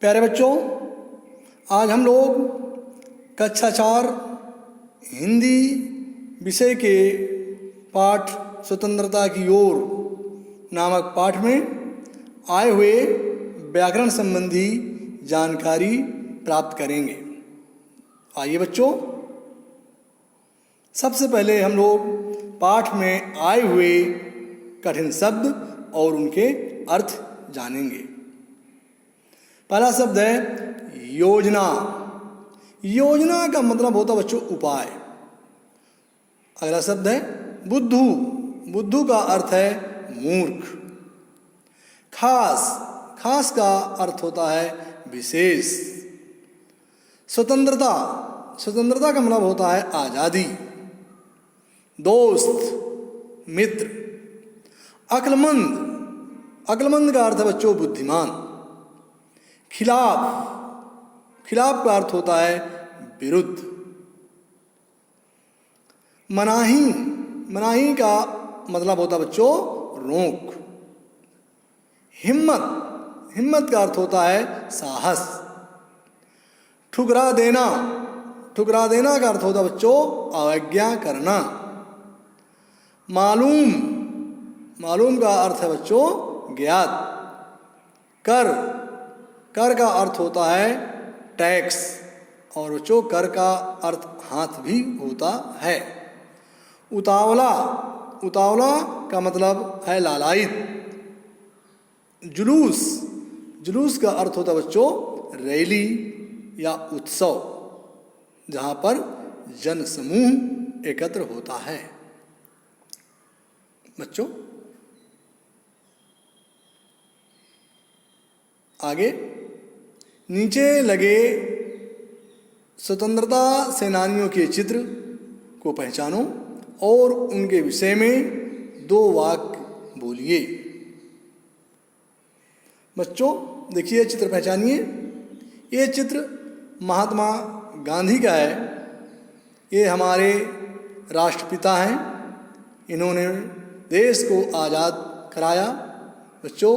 प्यारे बच्चों, आज हम लोग कक्षा 4 हिंदी विषय के पाठ स्वतंत्रता की ओर नामक पाठ में आए हुए व्याकरण संबंधी जानकारी प्राप्त करेंगे। आइए बच्चों, सबसे पहले हम लोग पाठ में आए हुए कठिन शब्द और उनके अर्थ जानेंगे। पहला शब्द है योजना। योजना का मतलब होता बच्चों उपाय। अगला शब्द है बुद्धू। बुद्धू का अर्थ है मूर्ख। खास। खास का अर्थ होता है विशेष। स्वतंत्रता। स्वतंत्रता का मतलब होता है आज़ादी। दोस्त, मित्र। अक्लमंद। अक्लमंद का अर्थ है बच्चों बुद्धिमान। खिलाफ। खिलाफ का अर्थ होता है विरुद्ध। मनाही। मनाही का मतलब होता है बच्चों रोक। हिम्मत। हिम्मत का अर्थ होता है साहस। ठुकरा देना। ठुकरा देना का अर्थ होता है बच्चों अवज्ञा करना। मालूम। मालूम का अर्थ है बच्चों ज्ञात। कर। कर का अर्थ होता है टैक्स। और बच्चों कर का अर्थ हाथ भी होता है। उतावला। उतावला का मतलब है लालायित। जुलूस। जुलूस का अर्थ होता है बच्चों रैली या उत्सव, जहाँ पर जन समूह एकत्र होता है। बच्चों आगे नीचे लगे स्वतंत्रता सेनानियों के चित्र को पहचानो और उनके विषय में 2 वाक्य बोलिए। बच्चों देखिए, चित्र पहचानिए। ये चित्र महात्मा गांधी का है। ये हमारे राष्ट्रपिता हैं। इन्होंने देश को आज़ाद कराया। बच्चों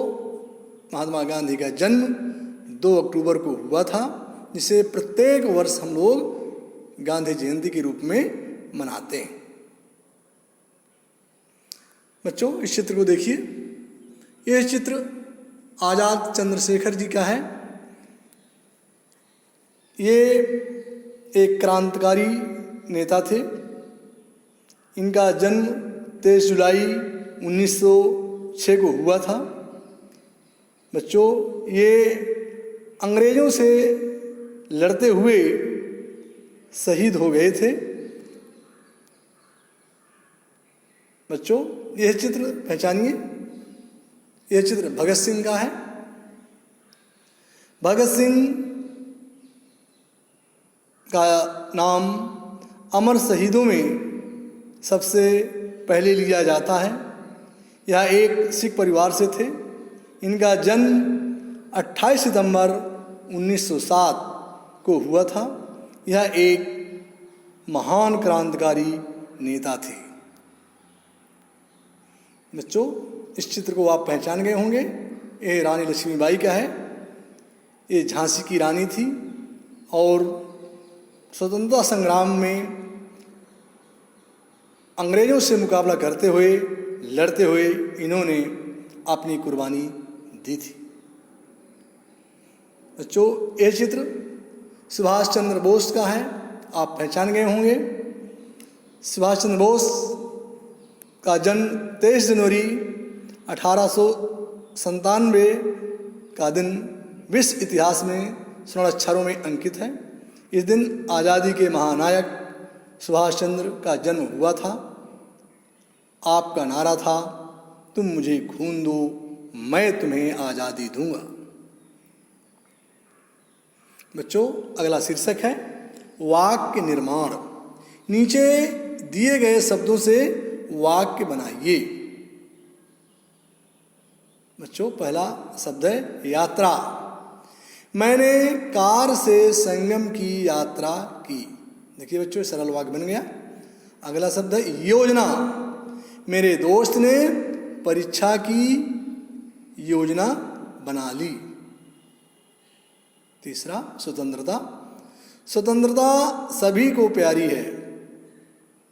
महात्मा गांधी का जन्म 2 अक्टूबर को हुआ था, जिसे प्रत्येक वर्ष हम लोग गांधी जयंती के रूप में मनाते हैं। बच्चों इस चित्र को देखिए। यह चित्र आज़ाद चंद्रशेखर जी का है। ये एक क्रांतिकारी नेता थे। इनका जन्म 23 जुलाई 1906 को हुआ था। बच्चों ये अंग्रेज़ों से लड़ते हुए शहीद हो गए थे। बच्चों यह चित्र पहचानिए। यह चित्र भगत सिंह का है। भगत सिंह का नाम अमर शहीदों में सबसे पहले लिया जाता है। यह एक सिख परिवार से थे। इनका जन्म 28 सितंबर 1907 को हुआ था। यह एक महान क्रांतिकारी नेता थे। बच्चों इस चित्र को आप पहचान गए होंगे। ये रानी लक्ष्मीबाई का है। ये झांसी की रानी थी और स्वतंत्रता संग्राम में अंग्रेज़ों से मुकाबला करते हुए, लड़ते हुए इन्होंने अपनी कुर्बानी दी थी। बच्चों यह चित्र सुभाष चंद्र बोस का है। आप पहचान गए होंगे। सुभाष चंद्र बोस का जन्म 23 जनवरी 1897 का दिन विश्व इतिहास में स्वर्ण अक्षरों में अंकित है। इस दिन आज़ादी के महानायक सुभाष चंद्र का जन्म हुआ था। आपका नारा था, तुम मुझे खून दो, मैं तुम्हें आज़ादी दूंगा। बच्चों अगला शीर्षक है वाक्य निर्माण। नीचे दिए गए शब्दों से वाक्य बनाइए। बच्चों पहला शब्द है यात्रा। मैंने कार से संगम की यात्रा की। देखिए बच्चों सरल वाक्य बन गया। अगला शब्द है योजना। मेरे दोस्त ने परीक्षा की योजना बना ली। तीसरा स्वतंत्रता, स्वतंत्रता सभी को प्यारी है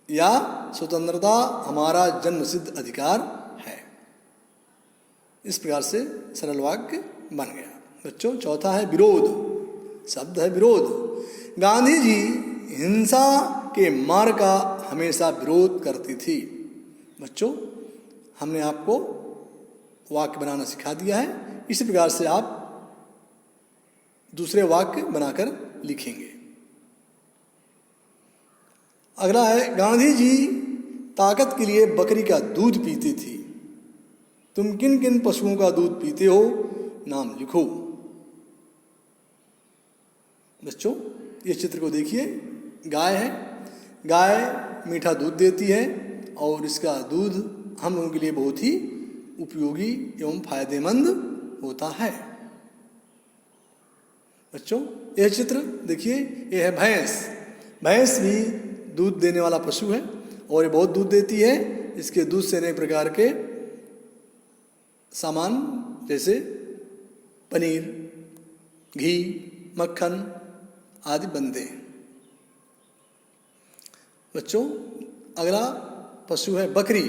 या स्वतंत्रता हमारा जन्मसिद्ध अधिकार है। इस प्रकार से सरल वाक्य बन गया बच्चों। चौथा है विरोध, शब्द है विरोध। गांधी जी हिंसा के मार्ग का हमेशा विरोध करती थी। बच्चों हमने आपको वाक्य बनाना सिखा दिया है, इसी प्रकार से आप दूसरे वाक्य बनाकर लिखेंगे। अगला है गांधी जी ताकत के लिए बकरी का दूध पीती थी। तुम किन किन पशुओं का दूध पीते हो, नाम लिखो। बच्चों ये चित्र को देखिए, गाय है, गाय मीठा दूध देती है और इसका दूध हम लोगों के लिए बहुत ही उपयोगी एवं फायदेमंद होता है। बच्चों यह चित्र देखिए, यह है भैंस। भैंस भी दूध देने वाला पशु है और ये बहुत दूध देती है। इसके दूध से अनेक प्रकार के सामान जैसे पनीर, घी, मक्खन आदि बनते हैं। बच्चों अगला पशु है बकरी।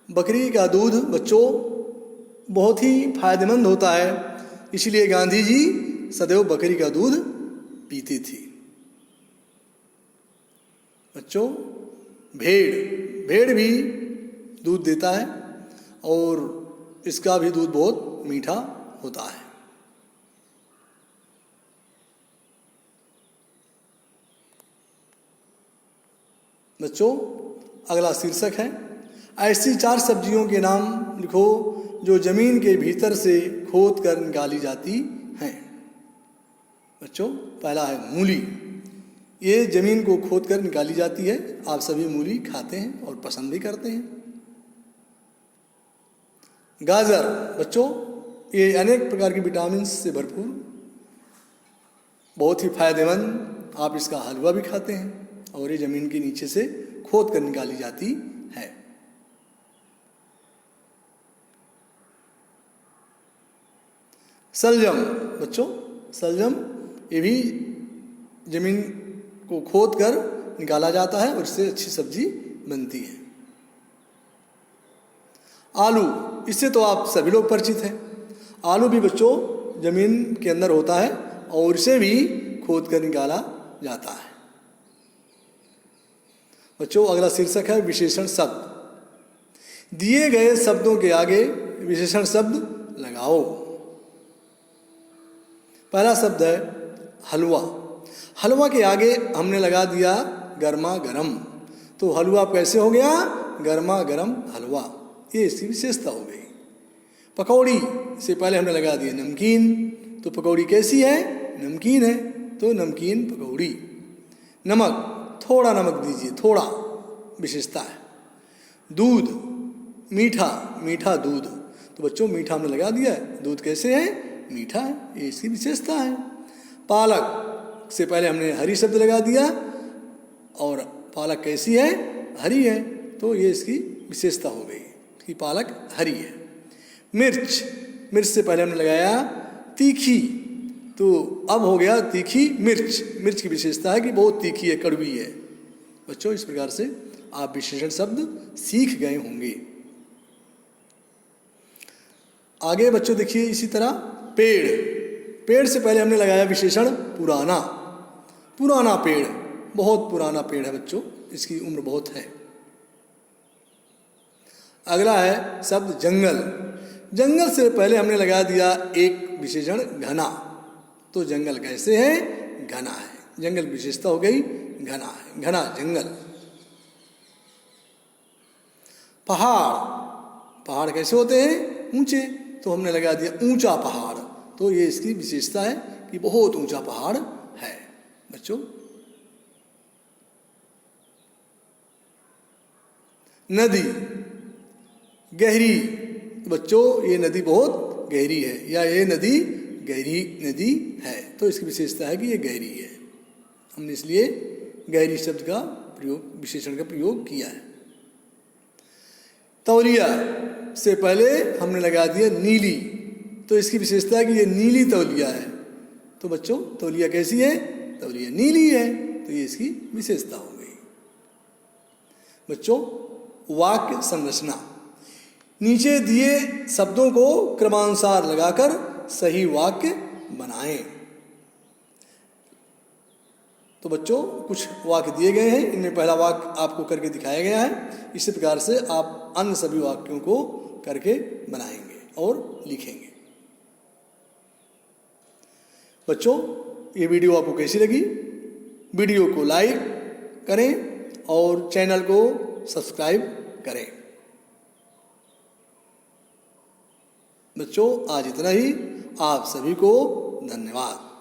बकरी का दूध बच्चों बहुत ही फायदेमंद होता है, इसलिए गांधी जी सदैव बकरी का दूध पीती थी। बच्चों भेड़, भेड़ भी दूध देता है और इसका भी दूध बहुत मीठा होता है। बच्चों अगला शीर्षक है ऐसी 4 सब्जियों के नाम लिखो जो जमीन के भीतर से खोद कर निकाली जाती हैं। बच्चों पहला है मूली। ये जमीन को खोद कर निकाली जाती है। आप सभी मूली खाते हैं और पसंद भी करते हैं। गाजर, बच्चों ये अनेक प्रकार के विटामिन से भरपूर, बहुत ही फायदेमंद। आप इसका हलवा भी खाते हैं और ये जमीन के नीचे से खोद कर निकाली जाती है। सलजम, बच्चों सलजम ये भी जमीन को खोद कर निकाला जाता है और इससे अच्छी सब्जी बनती है। आलू, इससे तो आप सभी लोग परिचित हैं। आलू भी बच्चों जमीन के अंदर होता है और इसे भी खोद कर निकाला जाता है। बच्चों अगला शीर्षक है विशेषण शब्द। दिए गए शब्दों के आगे विशेषण शब्द लगाओ। पहला शब्द है हलवा। हलवा के आगे हमने लगा दिया गर्मा गर्म, तो हलवा कैसे हो गया? गर्मा गर्म हलवा, ये इसकी विशेषता हो गई। पकौड़ी से पहले हमने लगा दिया नमकीन, तो पकौड़ी कैसी है? नमकीन है, तो नमकीन पकौड़ी। नमक, थोड़ा नमक दीजिए, थोड़ा विशेषता है। दूध, मीठा, मीठा दूध, तो बच्चों मीठा हमने लगा दिया है। दूध कैसे है? मीठा है, ये इसकी विशेषता है। पालक से पहले हमने हरी शब्द लगा दिया और पालक कैसी है? हरी है, तो ये इसकी विशेषता हो गई कि पालक हरी है। मिर्च, मिर्च से पहले हमने लगाया तीखी, तो अब हो गया तीखी मिर्च। मिर्च की विशेषता है कि बहुत तीखी है, कड़वी है। बच्चों इस प्रकार से आप विशेषण शब्द सीख गए होंगे। आगे बच्चों देखिए इसी तरह पेड़। पेड़ से पहले हमने लगाया विशेषण पुराना। पुराना पेड़, बहुत पुराना पेड़ है बच्चों, इसकी उम्र बहुत है। अगला है शब्द जंगल। जंगल से पहले हमने लगा दिया एक विशेषण घना, तो जंगल कैसे है? घना है। जंगल की विशेषता हो गई घना है, घना जंगल। पहाड़, पहाड़ कैसे होते हैं? ऊंचे, तो हमने लगा दिया ऊंचा पहाड़, तो ये इसकी विशेषता है कि बहुत ऊंचा पहाड़ है। बच्चों नदी, गहरी, बच्चों ये नदी बहुत गहरी है या ये नदी गहरी नदी है, तो इसकी विशेषता है कि ये गहरी है। हमने इसलिए गहरी शब्द का प्रयोग, विशेषण का प्रयोग किया है। तौलिया से पहले हमने लगा दिया नीली, तो इसकी विशेषता है कि ये नीली तौलिया है, तो बच्चों तौलिया कैसी है? तौलिया नीली है, तो ये इसकी विशेषता हो गई। बच्चों वाक्य संरचना, नीचे दिए शब्दों को क्रमानुसार लगाकर सही वाक्य बनाएं। तो बच्चों कुछ वाक्य दिए गए हैं, इनमें पहला वाक्य आपको करके दिखाया गया है। इसी प्रकार से आप अन्य सभी वाक्यों को करके बनाएंगे और लिखेंगे। बच्चों ये वीडियो आपको कैसी लगी? वीडियो को लाइक करें और चैनल को सब्सक्राइब करें। बच्चों आज इतना ही। आप सभी को धन्यवाद।